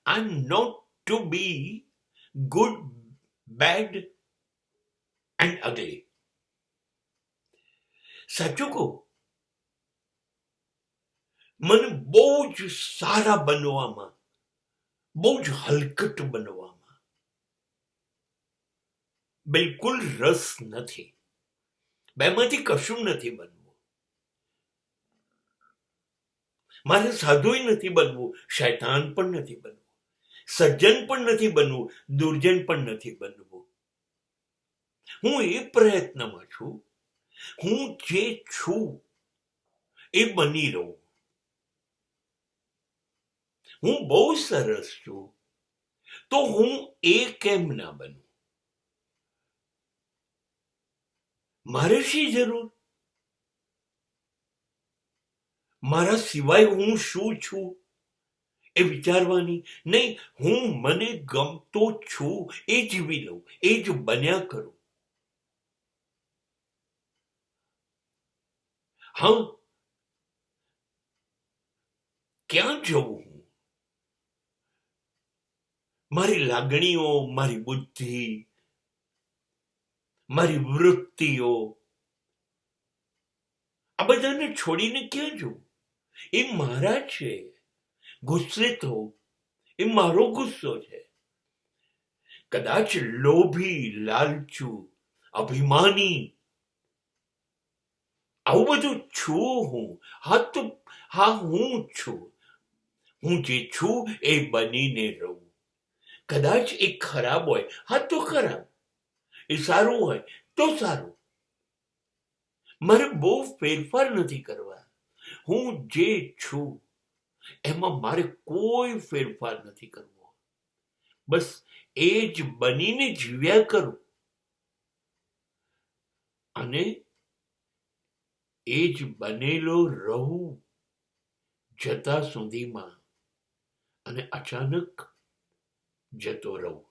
I'm not to be good, bad and ugly. સાચું કહું, મને બહુ જ સારા બનવામાં, બહુ જ હલકટ બનવામાં બિલકુલ રસ નથી. બેમાંથી કશું નથી બનવું. મારે સાધુય નથી બનવું, શૈતાન પણ નથી બનવું, સજ્જન પણ નથી બનવું, દુર્જન પણ નથી બનવું. હું એ પ્રયત્નમાં છું, હું જે છું એ બની રહું. હું બહુ સરસ છું, તો હું એ કેમ ના બનું? મારે શી જરૂર? મારા સિવાય હું શું છું એ વિચારવાની નહીં. હું મને ગમતો છું એ જીવી લઉં, એ જ બન્યા કરું. હા, ક્યાં જવું હું? મારી લાગણીઓ, મારી બુદ્ધિ, મારી વૃત્તિઓ, આ બધાને છોડીને ક્યાં જવું? એ મારા છે. ગુસ્સે થવું એ મારો ગુસ્સો છે. કદાચ લોભી, લાલચુ, અભિમાની, આવું બધું છું હું. હા, હું છું. હું જે છું એ બનીને રહું. કદાચ એ ખરાબ હોય, હા તો ખરાબ. એ સારું હોય તો સારું. મારે બહુ ફેરફાર નથી કરવા. હું જે છું એમાં મારે કોઈ ફેરફાર નથી કરવો. બસ એ જ બનીને જીવ્યા કરું. અને એ જ બનેલો રહું જતા સુધીમાં, અને અચાનક જતો રહું.